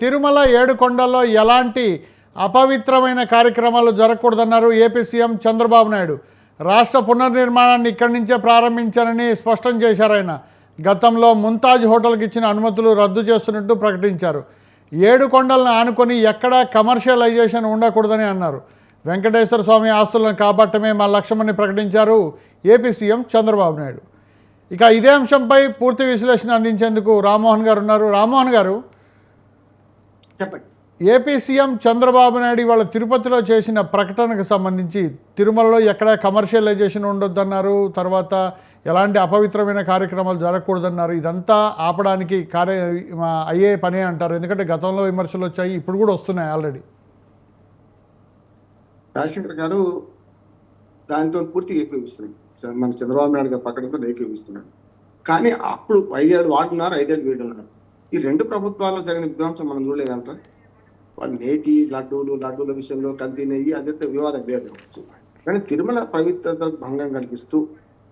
తిరుమల ఏడుకొండల్లో ఎలాంటి అపవిత్రమైన కార్యక్రమాలు జరగకూడదన్నారు ఏపీ సీఎం చంద్రబాబు నాయుడు. రాష్ట్ర పునర్నిర్మాణాన్ని ఇక్కడి నుంచే ప్రారంభించారని స్పష్టం చేశారు ఆయన. గతంలో ముంతాజ్ హోటల్కి ఇచ్చిన అనుమతులు రద్దు చేస్తున్నట్టు ప్రకటించారు. ఏడుకొండలను ఆనుకొని ఎక్కడా కమర్షియలైజేషన్ ఉండకూడదని అన్నారు. వెంకటేశ్వర స్వామి ఆస్తులను కాపాడటమే మా లక్ష్యమని ప్రకటించారు ఏపీ సీఎం చంద్రబాబు నాయుడు. ఇక ఇదే అంశంపై పూర్తి విశ్లేషణ అందించేందుకు రామ్మోహన్ గారు ఉన్నారు. రామ్మోహన్ గారు, చెప్పండి. ఏపీ సీఎం చంద్రబాబు నాయుడు ఇవాళ తిరుపతిలో చేసిన ప్రకటనకు సంబంధించి తిరుమలలో ఎక్కడ కమర్షియలైజేషన్ ఉండొద్దన్నారు, తర్వాత ఎలాంటి అపవిత్రమైన కార్యక్రమాలు జరగకూడదన్నారు. ఇదంతా ఆపడానికి అయ్యే పనే అంటారు, ఎందుకంటే గతంలో విమర్శలు వచ్చాయి, ఇప్పుడు కూడా వస్తున్నాయి ఆల్రెడీ. రాజశేఖర్ గారు దానితో పూర్తిగా ఏకీవిస్తున్నాడు. మన చంద్రబాబు నాయుడు గారు ప్రకటనతో ఏకీవిస్తున్నాడు. కానీ అప్పుడు 5 ఏళ్ళు వాడున్నారు, 5 ఏళ్ళు వీడున్నారు. ఈ రెండు ప్రభుత్వాల్లో జరిగిన విధ్వంసం మనం చూడలేదంట. వాళ్ళు నేతి లడ్డూల విషయంలో కల్తీ నెయ్యి అదైతే వివాదం వేరు కావచ్చు. కానీ తిరుమల పవిత్రతకు భంగం కల్పిస్తూ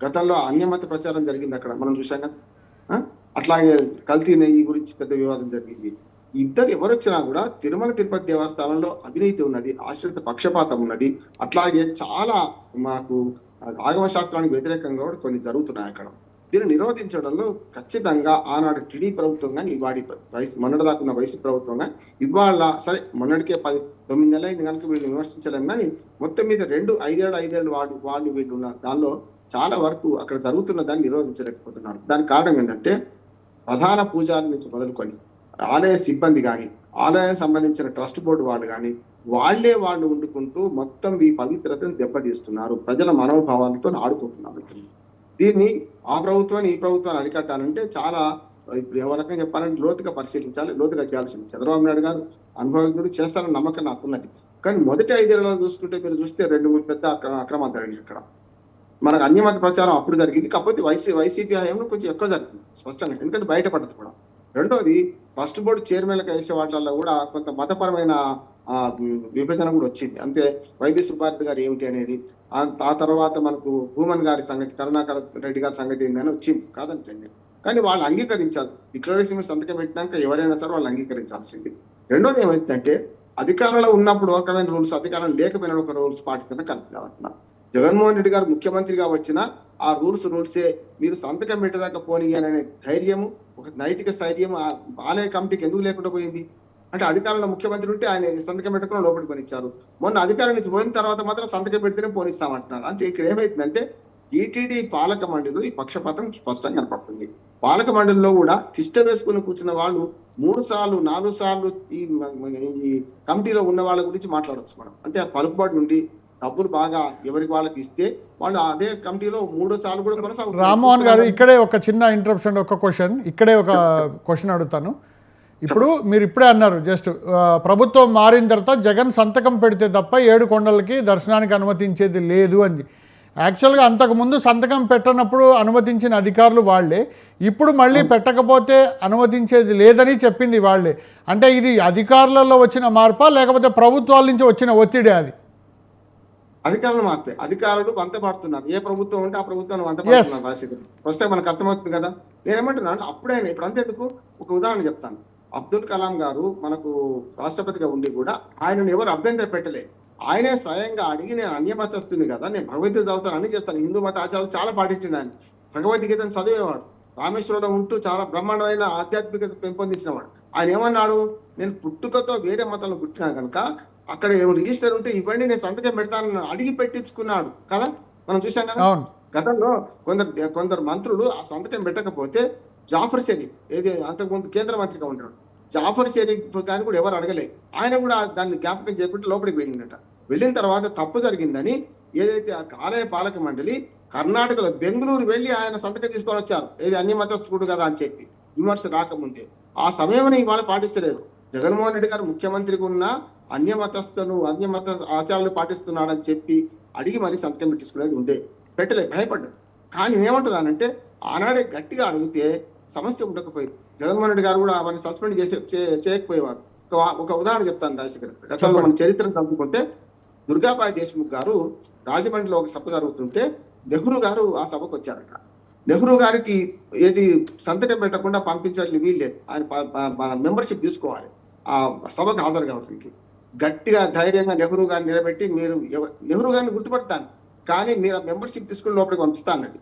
గతంలో అన్యమత ప్రచారం జరిగింది, అక్కడ మనం చూసాం కదా. అట్లాగే కల్తీ నెయ్యి గురించి పెద్ద వివాదం జరిగింది. ఇద్దరు ఎవరు వచ్చినా కూడా తిరుమల తిరుపతి దేవస్థానంలో అవినీతి ఉన్నది, ఆశ్రిత పక్షపాతం ఉన్నది. అట్లాగే చాలా మాకు ఆగమ శాస్త్రానికి వ్యతిరేకంగా కూడా కొన్ని జరుగుతున్నాయి అక్కడ. దీన్ని నిరోధించడంలో ఖచ్చితంగా ఆనాడు టీడీ ప్రభుత్వం కానీ ఇవాడి మొన్నటి దాకున్న వైసీపీ ప్రభుత్వం కానీ ఇవాళ సరే మొన్నటికే 9 నెలలు అయింది కనుక వీళ్ళు విమర్శించలేము. కానీ మొత్తం మీద 5 ఏళ్ళు వాళ్ళు వీళ్ళు ఉన్న దానిలో చాలా వరకు అక్కడ జరుగుతున్న దాన్ని నిరోధించలేకపోతున్నారు. దానికి కారణం ఏంటంటే ప్రధాన పూజారి నుంచి మొదలుకొని ఆలయ సిబ్బంది కానీ ఆలయానికి సంబంధించిన ట్రస్ట్ బోర్డు వాళ్ళు కానీ వాళ్ళు వండుకుంటూ మొత్తం ఈ పవిత్రతను దెబ్బతీస్తున్నారు. ప్రజల మనోభావాలతో ఆడుకుంటున్నారు. దీన్ని ఆ ప్రభుత్వాన్ని ఈ ప్రభుత్వాన్ని అరికట్టాలంటే చాలా ఇప్పుడు ఎవరికైనా చెప్పాలంటే లోతుగా పరిశీలించాలి, లోతుగా చేయాల్సింది. చంద్రబాబు నాయుడు గారు అనుభవజ్ఞుడు, చేస్తారని నమ్మకం నాకున్నది. కానీ మొదటి 5 ఏళ్లలో చూసుకుంటే మీరు చూస్తే 2-3 పెద్ద అక్రమాలు జరిగింది అక్కడ. మనకు అన్యమత ప్రచారం అప్పుడు జరిగింది, కాకపోతే వైసీపీ హయాంలో కొంచెం ఎక్కువ జరిగింది స్పష్టంగా, ఎందుకంటే బయటపడదు కూడా. రెండోది ట్రస్ట్ బోర్డు చైర్మన్లకు వేసే వాటిల్లో కూడా కొంత మతపరమైన విభజన కూడా వచ్చింది. అంతే వైద్య సుబ్బారెడ్డి గారు ఏమిటి అనేది, ఆ తర్వాత మనకు భూమన్ గారి సంగతి, కరుణాకర్ రెడ్డి గారి సంగతి ఏందని వచ్చింది, కాదంటే. కానీ వాళ్ళు అంగీకరించాలి. డిక్లరేషన్ సంతకం పెట్టినాక ఎవరైనా సరే వాళ్ళు అంగీకరించాల్సింది. రెండోది ఏమైందంటే అధికారంలో ఉన్నప్పుడు ఒక రకమైన రూల్స్, అధికారం లేకపోయినా ఒక రూల్స్ పాటించడం కలుపుతామంటున్నా. జగన్మోహన్ రెడ్డి గారు ముఖ్యమంత్రిగా వచ్చినా ఆ రూల్సే మీరు సంతకం పెట్టేదాకా పోనీ అనే ధైర్యము, ఒక నైతిక స్థైర్యం ఆ ఆలయ కమిటీకి ఎందుకు లేకుండా పోయింది అంటే అధికారంలో ముఖ్యమంత్రి ఉంటే ఆయన సంతకం పెట్టకుండా లోపలికి పోనిచ్చారు. మొన్న అధికారం నుంచి పోయిన తర్వాత మాత్రం సంతకం పెడితేనే పోనిస్తామంటున్నారు. అంటే ఇక్కడ ఏమైతుందంటే టీటీడీ పాలక మండలిలో ఈ పక్షపాతం స్పష్టంగా కనపడుతుంది. పాలక మండలిలో కూడా తిష్ట వేసుకుని కూర్చున్న వాళ్ళు 3 సార్లు 4 సార్లు ఈ కమిటీలో ఉన్న వాళ్ళ గురించి మాట్లాడవచ్చు మనం. అంటే ఆ పలుకుబడి నుండి డబ్బులు బాగా ఎవరికి వాళ్ళకి ఇస్తే వాళ్ళు అదే కమిటీలో 3 సార్లు కూడా కొనసాగుతారు. రామ్మోహన్ గారు, ఇక్కడే ఒక చిన్న ఇంటరప్షన్, ఒక క్వశ్చన్ అడుగుతాను. ఇప్పుడు మీరు ఇప్పుడే అన్నారు, జస్ట్ ప్రభుత్వం మారిన తర్వాత జగన్ సంతకం పెడితే తప్ప 7 కొండలకి దర్శనానికి అనుమతించేది లేదు అని. యాక్చువల్గా అంతకుముందు సంతకం పెట్టనప్పుడు అనుమతించిన అధికారులు వాళ్లే, ఇప్పుడు మళ్ళీ పెట్టకపోతే అనుమతించేది లేదని చెప్పింది వాళ్లే. అంటే ఇది అధికారులలో వచ్చిన మార్పా లేకపోతే ప్రభుత్వాల నుంచి వచ్చిన ఒత్తిడి? అది అధికారులు మాత్రమే, అధికారులు వంతపడుతున్నారు. ఏ ప్రభుత్వం ఉంటే ఆ ప్రభుత్వాన్ని వంతపడుతున్నారు. రాజశేఖర్ ఫస్ట్ మనకు అర్థమవుతుంది కదా. నేనేమంటున్నాను, అప్పుడైనా ఇప్పుడు అంతేందుకు ఒక ఉదాహరణ చెప్తాను. అబ్దుల్ కలాం గారు మనకు రాష్ట్రపతిగా ఉండి కూడా ఆయనను ఎవరు అభ్యంతరం పెట్టలే. ఆయనే స్వయంగా అడిగి నేను అన్యమతస్తుని కదా, నేను భగవద్గీత చదువుతాను, అన్ని చేస్తాను, హిందూ మత ఆచారాలు చాలా పాటించిండు ఆయన. భగవద్గీతను చదివేవాడు, రామేశ్వరంలో ఉంటూ చాలా బ్రహ్మాండమైన ఆధ్యాత్మికత పెంపొందించిన వాడు. ఆయన ఏమన్నాడు, నేను పుట్టుకతో వేరే మతాలను పుట్టినా కనుక అక్కడ రిజిస్టర్ ఉంటే ఇవ్వండి, నేను సంతకం పెడతానని అడిగి పెట్టించుకున్నాడు కదా, మనం చూసాం కదా. గతంలో కొందరు మంత్రులు ఆ సంతకం పెట్టకపోతే జాఫర్ షరీఫ్, ఏది అంతకుముందు కేంద్ర మంత్రిగా ఉంటాడు, జాఫర్ షరీఫ్ కానీ కూడా ఎవరు అడగలే. ఆయన కూడా దాన్ని జ్ఞాపకం చేయకుండా లోపలికి వెళ్ళిందట. వెళ్ళిన తర్వాత తప్పు జరిగిందని ఏదైతే ఆలయ పాలక మండలి కర్ణాటకలో బెంగళూరు వెళ్ళి ఆయన సంతకం తీసుకొని వచ్చారు, ఏది అన్యమతస్థుడు కదా అని చెప్పి విమర్శ రాకముందే. ఆ సమయం ఇవాళ పాటిస్తలేరు. జగన్మోహన్ రెడ్డి గారు ముఖ్యమంత్రిగా ఉన్న అన్యమత ఆచారాలు పాటిస్తున్నాడని చెప్పి అడిగి మరీ సంతకం పెట్టించుకునేది ఉండే, పెట్టలే, భయపడ్డాడు. కానీ ఏమంటున్నానంటే ఆనాడే గట్టిగా అడిగితే సమస్య ఉండకపోయింది. జగన్మోహన్ రెడ్డి గారు కూడా అవన్నీ సస్పెండ్ చేయకపోయేవారు. ఒక ఉదాహరణ చెప్తాను రాజశేఖర్. గతంలో మన చరిత్రను చదువుకుంటే దుర్గాబాయి దేశ్ముఖ్ గారు రాజమండ్రిలో ఒక సభ జరుగుతుంటే నెహ్రూ గారు ఆ సభకు వచ్చారట. నెహ్రూ గారికి ఏది సంతకం పెట్టకుండా పంపించాలి వీళ్ళే, ఆయన మెంబర్షిప్ తీసుకోవాలి ఆ సభకు హాజరు కావడానికి. గట్టిగా ధైర్యంగా నెహ్రూ గారిని నిలబెట్టి, మీరు నెహ్రూ గారిని గుర్తుపడతాను కానీ మీరు ఆ మెంబర్షిప్ తీసుకుని లోపలికి పంపిస్తా అన్నది.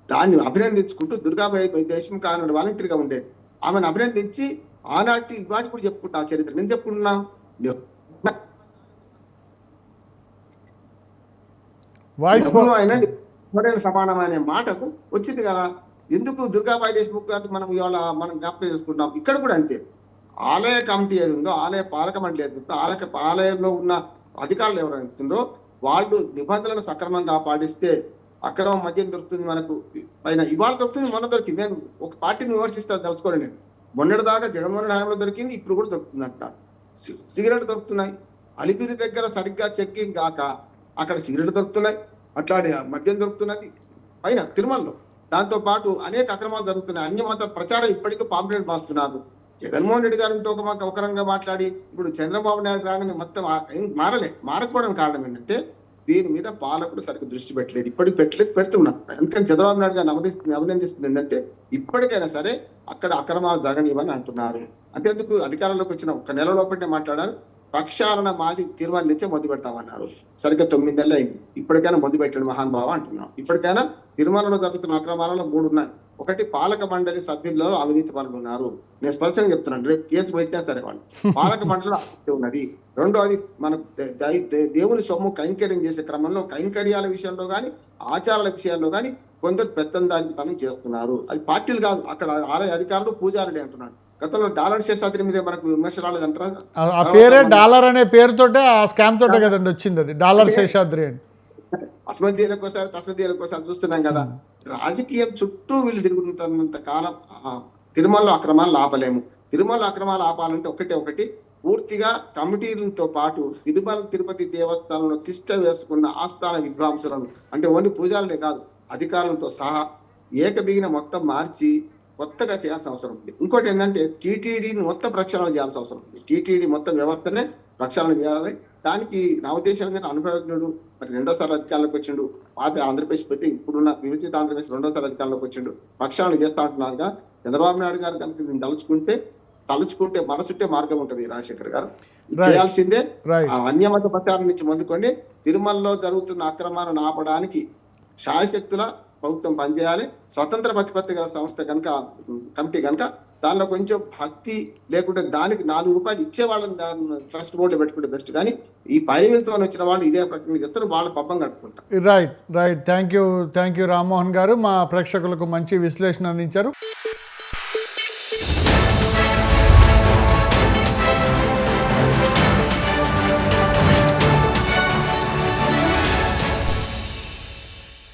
దాన్ని అభినందించుకుంటూ దుర్గాబాయి దేశ్ముఖ్ ఆనాడు వాలంటీర్గా ఉండేది, ఆమెను అభినందించి ఆనాటి ఇవాటి కూడా చెప్పుకుంటా ఆ చరిత్ర. నేను చెప్పుకున్నా నెహ్రూ అయినా ఎవరైనా సమానం అనే మాటకు వచ్చింది కదా. ఎందుకు దుర్గాబాయి దేశ్ముఖ్ గారిని మనం ఇవాళ మనం జ్ఞాపకం చేసుకుంటాం. ఇక్కడ కూడా అంతే, ఆలయ కమిటీ ఏది ఉందో, ఆలయ పాలక మండలి ఏది ఉందో, ఆలయంలో ఉన్న అధికారులు ఎవరైతుందో వాళ్ళు నిబంధనలను సక్రమంగా పాటిస్తే అక్రమం మద్యం దొరుకుతుంది మనకు పైన. ఇవాళ దొరుకుతుంది, మొన్న దొరికింది. నేను ఒక పార్టీని విమర్శిస్తాను తెలుసుకోండి. నేను మొన్నటిదాకా జగన్మోహన్ హయాంలో దొరికింది, ఇప్పుడు కూడా దొరుకుతుంది అంటారు. సిగరెట్ దొరుకుతున్నాయి, అలిపిరి దగ్గర సరిగ్గా చెక్కింగ్ కాక అక్కడ సిగరెట్ దొరుకుతున్నాయి, అట్లానే మద్యం దొరుకుతున్నది పైన తిరుమలలో. దాంతో పాటు అనేక అక్రమాలు జరుగుతున్నాయి. అన్యమత ప్రచారం ఇప్పటికీ పాంప్లెట్ మాస్తున్నారు. జగన్మోహన్ రెడ్డి గారు ఒక రకంగా మాట్లాడి ఇప్పుడు చంద్రబాబు నాయుడు రాగానే మొత్తం మారకపోవడం కారణం ఏంటంటే దీని మీద పాలకుడు సరిగ్గా దృష్టి పెట్టలేదు, ఇప్పటికి పెడుతున్నారు. ఎందుకంటే చంద్రబాబు నాయుడు గారిని అభినందిస్తుంది ఏంటంటే ఇప్పటికైనా సరే అక్కడ అక్రమాలు జరగనివని అంటున్నారు. అంతేందుకు అధికారంలోకి వచ్చిన ఒక నెల లోపలనే మాట్లాడారు, ప్రక్షాళన మాది తిరుమల నుంచే మొదలు పెడతామన్నారు. సరిగ్గా 9 నెలలు అయింది, ఇప్పటికైనా మొదలు పెట్టాడు మహానుభావ అంటున్నాం. ఇప్పటికైనా తిరుమలలో జరుగుతున్న అక్రమాలలో 3 ఉన్నాయి. ఒకటి, పాలక మండలి సభ్యుల్లో అవినీతి పనులు ఉన్నారు. నేను స్పష్టంగా చెప్తున్నాను, రేపు కేసు పెట్టినా సరే వాళ్ళు పాలక మండలిలో అవినీతి ఉన్నది. రెండోది, మన దేవుని సొమ్ము కైంకర్యం చేసే క్రమంలో కైంకర్యాల విషయంలో కానీ ఆచారాల విషయాల్లో కానీ కొందరు పెత్తందారితనం చేస్తున్నారు. అది పార్టీలు కాదు, అక్కడ ఆలయ అధికారులు పూజారులే అంటున్నాడు. గతంలో డాలర్ శేషాద్రి మీద మనకు విమర్శ రాలేదంటారా? ఆ పేరే డాలర్ అనే పేరుతోటే ఆ స్కామ్ తోటే కదండి వచ్చింది, అది డాలర్ శేషాద్రి అని. అస్మదీలకోసారి తస్మదీలకోసారి చూస్తున్నాం కదా. రాజకీయం చుట్టూ వీళ్ళు తిరుగుతున్నంత కాలం తిరుమలలో అక్రమాలు ఆపలేము. తిరుమల అక్రమాలు ఆపాలంటే ఒకటి పూర్తిగా కమిటీలతో పాటు తిరుపతి దేవస్థానంలో తిష్ట వేసుకున్న ఆస్థాన విద్వాంసులను, అంటే ఓన్లీ పూజారులే కాదు అధికారులతో సహా ఏకబిగిన మొత్తం మార్చి కొత్తగా చేయాల్సిన అవసరం ఉంది. ఇంకోటి ఏంటంటే టీటీడీని మొత్తం ప్రక్షాళన చేయాల్సిన అవసరం ఉంది. టీటీడీ మొత్తం వ్యవస్థనే ప్రక్షాళన చేయాలి. దానికి నా ఉద్దేశం ఏంటంటే అనుభవజ్ఞుడు మరి 2వ అధికారంలోకి వచ్చిండు. పాత ఆంధ్రప్రదేశ్ పెట్టి ఇప్పుడున్న విభజిత ఆంధ్రప్రదేశ్ 2వ అధికారంలోకి వచ్చిండు, ప్రక్షాళన చేస్తా అంటున్నారుగా. చంద్రబాబు నాయుడు గారు కనుక నేను తలుచుకుంటే మనసుంటే మార్గం ఉంటుంది. రాజశేఖర్ గారు చేయాల్సిందే అన్యమత ప్రచారం నుంచి మొదలుకొని తిరుమలలో జరుగుతున్న అక్రమాలను ఆపడానికి శాయశక్తుల ప్రభుత్వం పనిచేయాలి. స్వతంత్ర ప్రతిపత్తి గల సంస్థ కనుక కమిటీ కనుక దానిలో కొంచెం భక్తి లేకుంటే దానికి ₹4 ఇచ్చే వాళ్ళని దాన్ని ట్రస్ట్ బోర్డు పెట్టుకుంటే బెస్ట్. కానీ ఈ పరిమితితో వచ్చిన వాళ్ళు ఇదే ప్రక్రియ చేస్తారు, వాళ్ళ పబ్బం కట్టుకుంటారు. రైట్. థ్యాంక్ యూ రామ్మోహన్ గారు, మా ప్రేక్షకులకు మంచి విశ్లేషణ అందించారు.